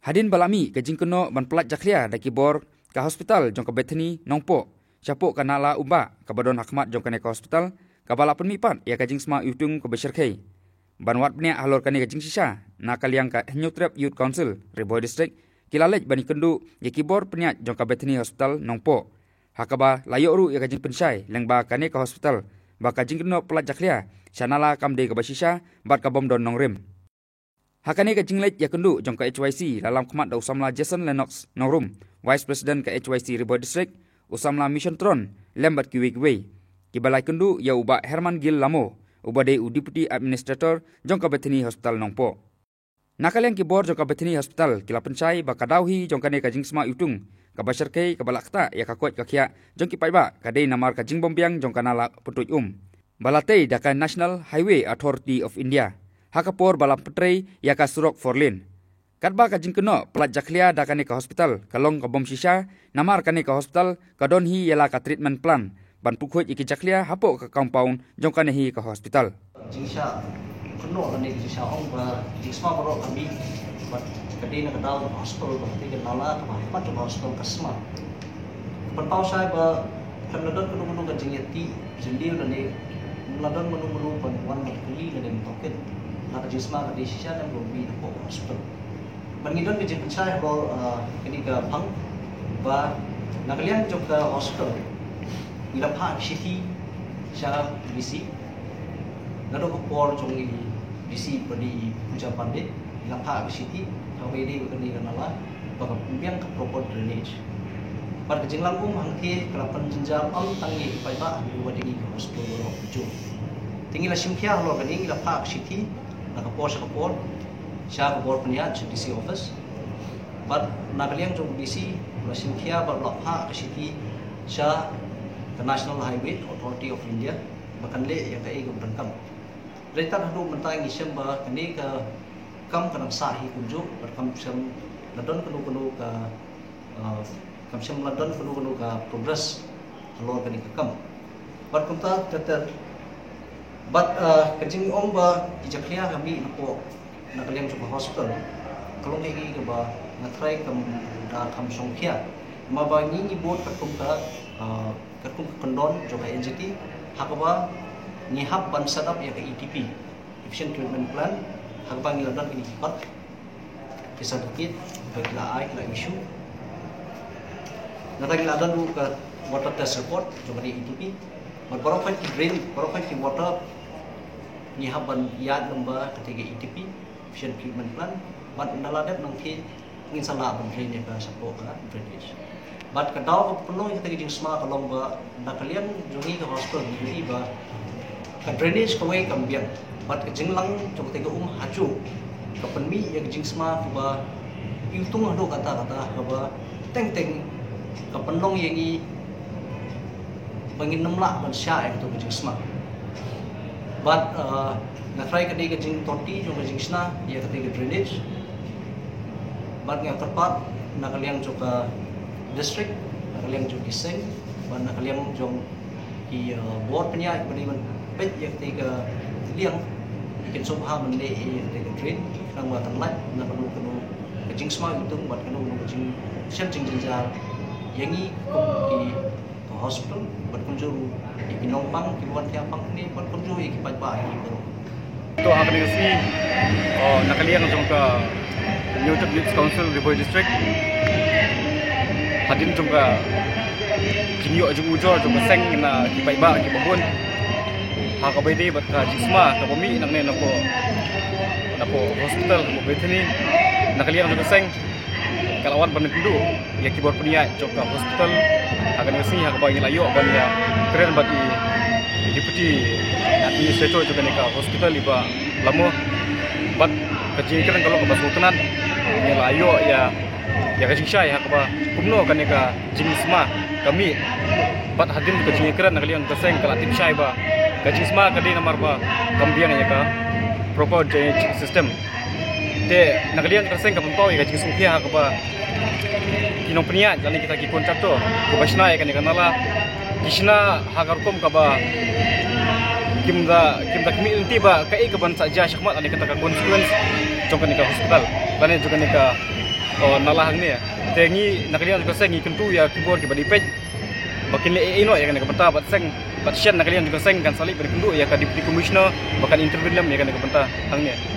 Hadin balami ke jingkeno ban pelat jaklia da kibor ka hospital jong ka Bethany nongpo. Capuk ka nala umba ka badon hakmat jong ka hospital ka bala penmipat ya ka jingsma yutung ka besyarkai. Ban wat bnia halor ka jing sisa na kaliang ka Nyutrep Youth Council Riboy District kilalej bani kendu ya kibor peniat jong ka Bethany hospital nongpo. Hakaba layok ru ya ka jing pensai lengba ka hospital ba ka jingkeno pelat jaklia sanala kamde ka basisa bat ka bom don nongrim. Hakane ka jinglet ya kendu jong ka HYC dalam kemat da usamla Jason Lennox Nongrum, Vice President ka HYC Riboy District, usamla Mission Tron, lembat kiwe-kiwe. Kibalai kendu ya uba Herman Gil Lamo, uba de Deputy Administrator jong ka Bethany Hospital Nongpo. Nakaliang kibor jong ka Bethany Hospital kila pensai ba kadauhi jong kane ka jingsma utung, ka basyarkai ka balakta ya ka kuat ka kia jong kipai ba kadai namar ka jing bombiang jong kanala putuj Balatei da ka National Highway Authority of India. Hakapor balam petrei ya ka surok forlin. Katba ka jingkeno pelat jaklia da kane ka hospital kalong ka bom sisa namar kane ka hospital kadon hi yala ka treatment plan ban pukhoi iki jaklia hapo ka compound jong kane hi ka hospital. Jingsha keno kane jingsha ong ba jingsma baro kami bat kadina ka daw hospital ba tiga nala ka pat hospital kasma. Pertau sai ba kanadon kuno ka jingeti jindil ne ladon menu pan kuli ne token. Nak jisma di sisa dan gobi po hospital. Bangidon ke jinsai bo kini ke pang ba nakalian jok ke hospital. Ila pa city sya bisi. Nado ko por jong ini bisi padi puja pandit ila pa city kau ini kini kanala ba biang ke proper drainage. Pada jinglang hangke kelapan jenjal tangi pai ba dua dingi ke hospital ro puju. Tinggal simkia lo kini ila pa city nakapor siya kapor peniat sa DC office. But nakaliang jong DC lasim kia berlapha ke city siya ke National Highway Authority of India bahkan le yang ke ego berkam. Retan hadu mentang isem ba kini ke kam kanang sahi kunju berkam sem ladon kenu ke kam sem ladon kenu ke progress alor kini ke kam. But kumta teter But kajing ba ijaklia kami napo nakaliang sa hospital. Kalong kay ka ba na-try kam da kam songkya. Mabangi ibot katum kondon jo ka NGT hakaba ngihap ban setup ya ka ETP efficient treatment plan hakaba ngiladan kini pat kisah dikit bagla ai la issue. Natagiladan du ka water test report jo ka ETP. Barang ki drain, barang ki water ni haban yad lamba ketiga ETP efficient treatment plan bat naladet nangki ngin salah ban drain ya ka sapo ka drainage bat kadaw ko penuh ketiga jing sma ka lomba nakalian jungi ka hospital ni ba ka drainage ka way kambiang bat ka jinglang jong ketiga haju ka penmi ya jing sma ba yutung ado kata ba teng ka penong yangi bangin namla ban sya itu ke jingsma but na try ka diga jing toti jong jing sna ya ka diga drainage but nga tepat nakaliang jong ka district nakaliang jong kiseng ban nakaliang jong ki board penya bani man pet ya ka diga liang ikin subha man le ya ka diga drain nang wa tanlat na kanu ka jingsma itu bat kanu jing sel jing jal yangi ko ki hospital berkunjung di Nongpang, di Buan Tiapang ni berkunjung di Pajba ini. Itu akan dikasih nakaliang jong ke Nyutrep Youth Council Riboy District. Hadin jong ke jinyo jong ujo jong seng na di Pajba di Babun. Hakabai di bat ka jisma ka bumi nang ne napo hospital mo Bethany nakaliang jong seng kalawan ban kendu ya kibor punya jong ke hospital akan ngasih hakabai ngelayo ban ya keren bagi deputy administrator juga nika hospital iba lamo bat kecil keren kalau ke Sultanan ngelayo ya kecil syai hakaba kumno kan nika jingsma kami bat hadim kecil keren nakaliang keseng kalatim syai ba kajisma kadi namar ba kambiang ya ka proper drainage system te nakaliang keseng ka pampaw ya kecil sungkia hakaba kinong peniat jali kita ki kontraktor ko basna ya kan kanala kisna hagarkom ka ba kimda community ba kai ka ban saja syakmat ani kata consequence jong kan ka hospital bane juga nika nalah hang ni ya. Tengi nakalian juga seng ikentu ya kibor ki badipej. Bakin le ino ya kan kebenta bat seng bat shen nakalian juga seng kan salib berkendu ya ka deputy commissioner bahkan interview lam ya kan kebenta hang ni.